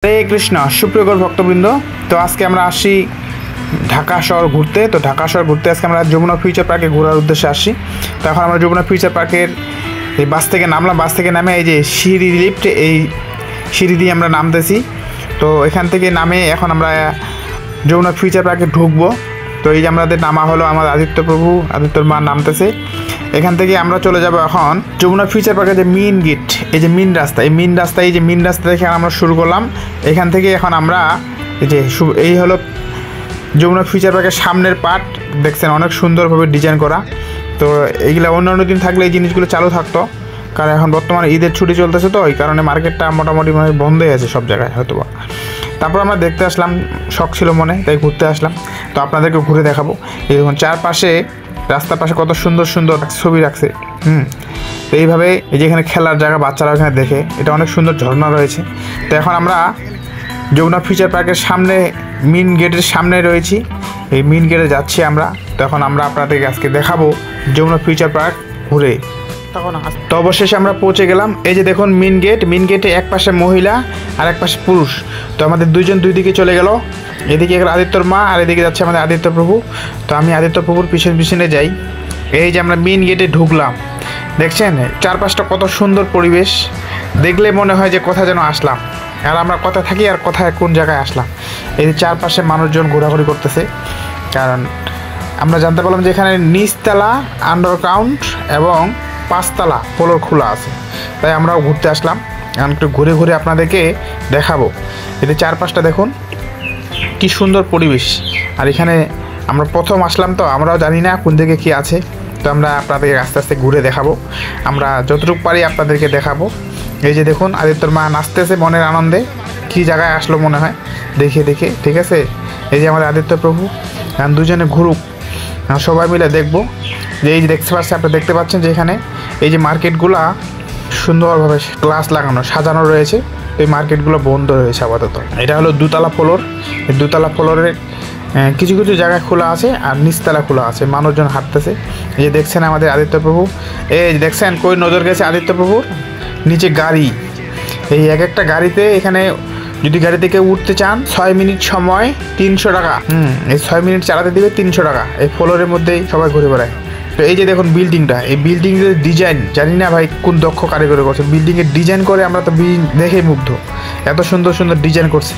হরে কৃষ্ণ সুপ্রিয় ভক্তবৃন্দ। তো আজকে আমরা আসি ঢাকা শহর ঘুরতে। তো ঢাকা শহর ঘুরতে আজকে আমরা যমুনা ফিউচার পার্কে ঘোরার উদ্দেশ্যে আসি। তো এখন আমরা যমুনা ফিউচার পার্কের এই বাস থেকে নামলাম। বাস থেকে নামে এই যে সিঁড়ি লিফট, এই সিঁড়ি দিয়ে আমরা নামতেছি। তো এখান থেকে নামে এখন আমরা যমুনা ফিউচার পার্কে ঢুকবো। তো এই যে আমাদের নামা হলো, আমাদের আদিত্যর মা নামতেছে। এখান থেকে আমরা চলে যাব এখন যমুনা ফিউচার পার্কের যে মেইন গেট, এই যে মেইন রাস্তা, এই মেইন রাস্তা থেকে আমরা শুরু করলাম। এখান থেকে এখন আমরা এই হলো যমুনা ফিউচার পার্কের সামনের পার্ট, দেখছেন অনেক সুন্দরভাবে ডিজাইন করা। তো এইগুলো অন্যান্য দিন থাকলে এই জিনিসগুলো চালু থাকতো, কারণ এখন বর্তমানে ঈদের ছুটি চলতেছে, তো এই কারণে মার্কেটটা মোটামুটি বন্ধ হয়ে আছে সব জায়গায় হয়তো। তারপর আমরা দেখতে আসলাম, শখ ছিল মনে, তাই ঘুরতে আসলাম। তো আপনাদেরকে ঘুরে দেখাবো। এই দেখুন চারপাশে, রাস্তার পাশে কত সুন্দর সুন্দর ছবি রাখছে। তো এইভাবে এই যে এখানে খেলার জায়গা, বাচ্চারা এখানে দেখে, এটা অনেক সুন্দর ঝর্ণা রয়েছে। তো এখন আমরা যমুনা ফিউচার পার্কের সামনে, মেইন গেটের সামনে রয়েছি। এই মেইন গেটে যাচ্ছি আমরা। তো এখন আমরা আপনাদেরকে আজকে দেখাবো যমুনা ফিউচার পার্ক ঘুরে। তো অবশেষে আমরা পৌঁছে গেলাম। এই যে দেখুন মেইন গেটে এক পাশে মহিলা আর এক পাশে পুরুষ। তো আমাদের দুইজন দুই দিকে চলে গেল। এদিকে আদিত্যর মা আর এদিকে যাচ্ছে আমাদের আদিত্য প্রভু। তো আমি আদিত্য প্রভুর পিছনে যাই। এই যে আমরা মেইন গেটে ঢুকলাম, দেখছেন চারপাশটা কত সুন্দর পরিবেশ, দেখলে মনে হয় যে কোথায় যেন আসলাম। আর আমরা কোথায় থাকি আর কোথায় কোন জায়গায় আসলাম। এই যে চারপাশে মানুষজন ঘোরাঘুরি করতেছে, কারণ আমরা জানতে পারলাম যে এখানে নিচতলা আন্ডারগ্রাউন্ড এবং 5 তলা ফ্লোর খোলা আছে। তাই আমরাও ঘুরতে আসলাম। এখন একটু ঘুরে ঘুরে আপনাদেরকে দেখাবো। এতে চারপাশটা দেখুন কি সুন্দর পরিবেশ। আর এখানে আমরা প্রথম আসলাম, তো আমরাও জানি না কোন দিকে কি আছে। তো আমরা আপনাদেরকে আস্তে আস্তে ঘুরে দেখাবো, আমরা যতটুকু পারি আপনাদেরকে দেখাবো। এই যে দেখুন আদিত্যর মা নাচতেছে মনের আনন্দে, কি জায়গায় আসলো মনে হয় দেখে দেখে, ঠিক আছে। এই যে আমাদের আদিত্য প্রভু, দুজনে ঘুরুক, সবাই মিলে দেখবো। যে এই যে দেখতে পাচ্ছেন যে এখানে এই যে মার্কেটগুলা সুন্দরভাবে গ্লাস লাগানো সাজানো রয়েছে। এই মার্কেটগুলো বন্ধ রয়েছে আপাতত। এটা হলো 2 তলা ফ্লোর। এই 2 তলা ফ্লোরের কিছু কিছু জায়গায় খোলা আছে আর নিচতলা খোলা আছে, মানুষজন হাঁটতেছে। এই যে দেখছেন আমাদের আদিত্য প্রভু, এই দেখছেন কই নজর গেছে আদিত্য প্রভুর, নিচে গাড়ি। এই এক একটা গাড়িতে, এখানে যদি গাড়ি থেকে উঠতে চান 6 মিনিট সময় 300 টাকা। এই 6 মিনিট চালাতে দিবে 300 টাকা। এই ফ্লোরের মধ্যেই সবাই ঘুরে বেড়ায়। তো এই যে দেখুন বিল্ডিংটা, এই বিল্ডিংয়ের ডিজাইন জানি না ভাই কোন দক্ষ কারিগরি করছে। বিল্ডিংয়ের ডিজাইন করে আমরা তো দেখে মুগ্ধ, এত সুন্দর সুন্দর ডিজাইন করছে।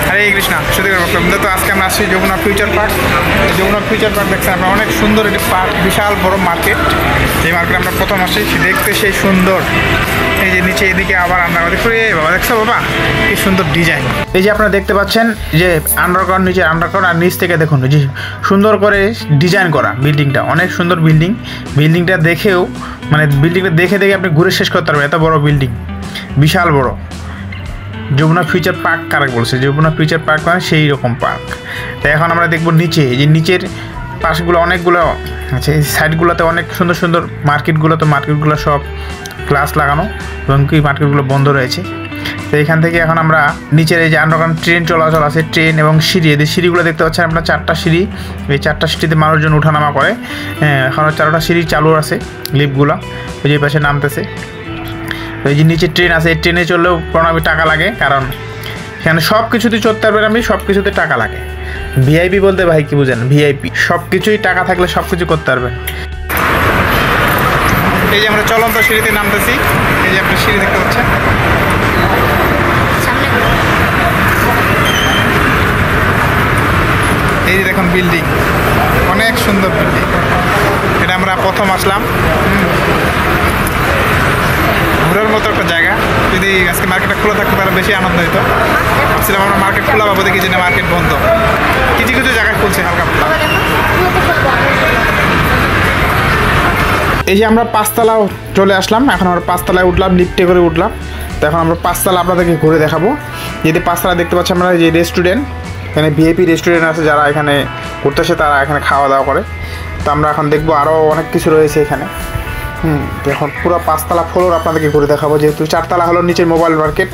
হরে কৃষ্ণ সুধীর ভক্তবৃন্দ। তো আজকে আমরা আসছি Jamuna Future Park. Jamuna Future Park দেখছেন আমরা, অনেক সুন্দর একটি পার্ক, বিশাল বড় মার্কেট। এই মার্কেটে আমরা প্রথম আসি, দেখতে সেই সুন্দর। এই যে নিচে এদিকে আবার আন্ডারগ্রাউন্ড, বাবা দেখছো বাবা কি সুন্দর ডিজাইন। এই যে আপনারা দেখতে পাচ্ছেন যে আন্ডারগ্রাউন্ড, নিচে আন্ডারগ্রাউন্ড, আর নিচ থেকে দেখুন যে সুন্দর করে ডিজাইন করা বিল্ডিংটা, অনেক সুন্দর বিল্ডিং। বিল্ডিংটা দেখেও বিল্ডিংটা দেখে আপনি ঘুরে শেষ করতে পারবেন, এত বড় বিল্ডিং, বিশাল বড়। যমুনা ফিউচার পার্ক কারা বলছে, যমুনা ফিউচার পার্ক মানে সেই রকম পার্ক। তো এখন আমরা দেখবো নিচে, এই যে নিচের পাশগুলো অনেকগুলো আছে, এই সাইডগুলোতে অনেক সুন্দর সুন্দর মার্কেটগুলো সব গ্লাস লাগানো, এবং কি মার্কেটগুলো বন্ধ রয়েছে। তো এখান থেকে এখন আমরা নিচের এই যে আন্ডারগ্রাউন্ড ট্রেন চলাচল আছে, ট্রেন এবং সিঁড়ি, এই সিঁড়িগুলো দেখতে পাচ্ছেন আপনারা, 4টা সিঁড়ি। এই 4টা সিঁড়িতে মানুষজন ওঠানামা করে। এখন 4টা সিঁড়ি চালু আছে, লিফটগুলো ওই যে পাশে নামতেছে। এই যে নিচে ট্রেন আছে, এই ট্রেনে চললেও প্রণামী টাকা লাগে, কারণ এখানে সব কিছুতেই চড়তে পারবেন আপনি, সব কিছুতে টাকা লাগে। ভিআইপি বলতে ভাই কি বুঝেন, ভিআইপি সব কিছুই টাকা থাকলে সব কিছু করতে পারবেন। এই যে আমরা চলন্ত সিঁড়িতে নামতেছি। এই যে আপনি সিঁড়ি দেখতে পাচ্ছেন, এই যে দেখুন বিল্ডিং, অনেক সুন্দর বিল্ডিং। এটা আমরা প্রথম আসলাম, ঘোরার মতো একটা জায়গা। যদি আজকে মার্কেটটা খোলা থাকতো তাহলে বেশি আনন্দ হতো। ভাবছিলাম আমরা মার্কেট খোলা পাবো, দেখি যে মার্কেট বন্ধ, কিছু কিছু জায়গায় খুলছে হালকা ফুলকা। এই যে আমরা 5 তলাও চলে আসলাম। এখন আমরা 5 তলায় উঠলাম, লিফটে করে উঠলাম। তো এখন আমরা 5 তলা আপনাদেরকে ঘুরে দেখাবো। যদি 5 তলা দেখতে পাচ্ছি আমরা, যে রেস্টুরেন্ট, এখানে ভিআইপি রেস্টুরেন্ট আছে, যারা এখানে ঘুরতে আসে তারা এখানে খাওয়া দাওয়া করে। তো আমরা এখন দেখবো আরও অনেক কিছু রয়েছে এখানে। এখন পুরো 5 তলা ফ্লোর আপনাদেরকে ঘুরে দেখাবো। যেহেতু 4 তলা হলো নিচের মোবাইল মার্কেট,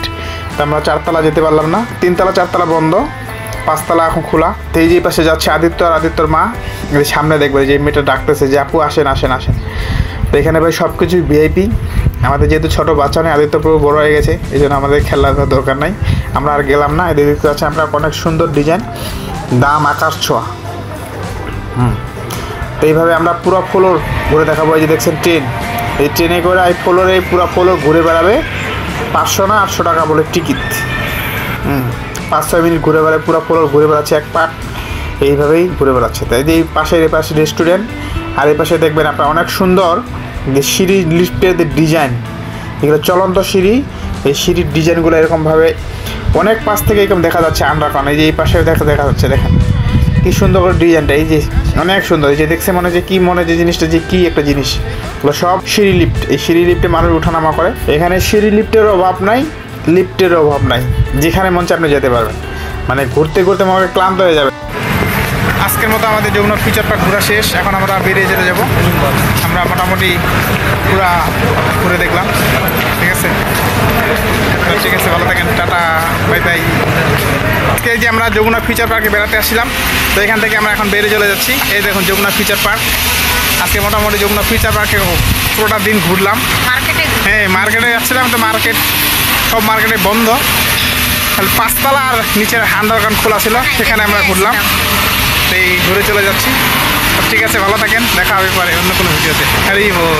তো আমরা 4 তলা যেতে পারলাম না। 3 তলা 4 তলা বন্ধ, 5 তলা এখন খোলা। তো এই যে পাশে যাচ্ছে আদিত্য আর আদিত্যর মা। সামনে দেখবে যে মেয়েটা ডাকতেছে যে আপু আসেন আসেন আসেন। তো এখানে ভাই সব কিছুই ভিআইপি। আমাদের যেহেতু ছোটো বাচ্চা নেই, আদিত্য প্রভু বড় হয়ে গেছে, এই জন্য আমাদের খেলার দরকার নাই। আমরা আর গেলাম না। এদিকে দেখতে পাচ্ছেন আপনার অনেক সুন্দর ডিজাইন, দাম আকাশ ছোঁয়া। তো এইভাবে আমরা পুরো ফ্লোর ঘুরে দেখাবো। এই যে দেখছেন ট্রেন, এই ট্রেনে করে এই ফ্লোরে পুরো ফ্লোর ঘুরে বেড়াবে। 500 না 800 টাকা বলে টিকিট। 5-6 মিনিট ঘুরে বেড়ায়, পুরো ফ্লোর ঘুরে বেড়াচ্ছে এক পার্ট, এইভাবেই ঘুরে বেড়াচ্ছে। তাই যে এই পাশে রেস্টুরেন্ট, আর এই পাশে দেখবেন আপনার অনেক সুন্দর যে সিঁড়ি লিফটের যে ডিজাইন, এগুলো চলন্ত সিঁড়ি। এই সিঁড়ির ডিজাইনগুলো এরকমভাবে অনেক পাশ থেকে এরকম দেখা যাচ্ছে আন্ডারগ্রাউন্ড। এই যে এই পাশে দেখা যাচ্ছে, দেখেন কী সুন্দর করে ডিজাইনটা, এই যে অনেক সুন্দর। এই যে দেখছে মনে যে কী মনে যে জিনিসটা যে কী একটা জিনিস, এগুলো সব সিঁড়ি লিফট। এই সিঁড়ি লিফটে মানুষ ওঠানামা করে। এখানে সিঁড়ি লিফটের অভাব নাই, লিফটের অভাব নাই, যেখানে মন চায় আপনি যেতে পারবেন। মানে ঘুরতে ঘুরতে আমাকে ক্লান্ত হয়ে যাবে। আজকের মতো আমাদের যমুনা ফিউচার পার্ক ঘোরা শেষ। এখন আমরা বেরিয়ে যেতে যাবো। আমরা মোটামুটি পুরা ঘুরে দেখলাম। ঠিক আছে, ঠিক আছে, ভালো থাকেন, টাটা, বাই বাই। আজকে যে আমরা যমুনা ফিউচার পার্কে বেড়াতে আসছিলাম, তো এখান থেকে আমরা এখন বেরিয়ে চলে যাচ্ছি। এই দেখুন যমুনা ফিউচার পার্ক। আজকে মোটামুটি যমুনা ফিউচার পার্কে পুরোটা দিন ঘুরলাম। হ্যাঁ, মার্কেটে যাচ্ছিলাম, তো সব মার্কেটে বন্ধ, খালি 5 তলা আর নিচের আন্ডারগ্রাউন্ড খোলা ছিল, সেখানে আমরা ঘুরলাম। এই ঘুরে চলে যাচ্ছি। ঠিক আছে, ভালো থাকেন, দেখা হবে পরে অন্য কোনো ভিডিওতে। হ্যারি বল।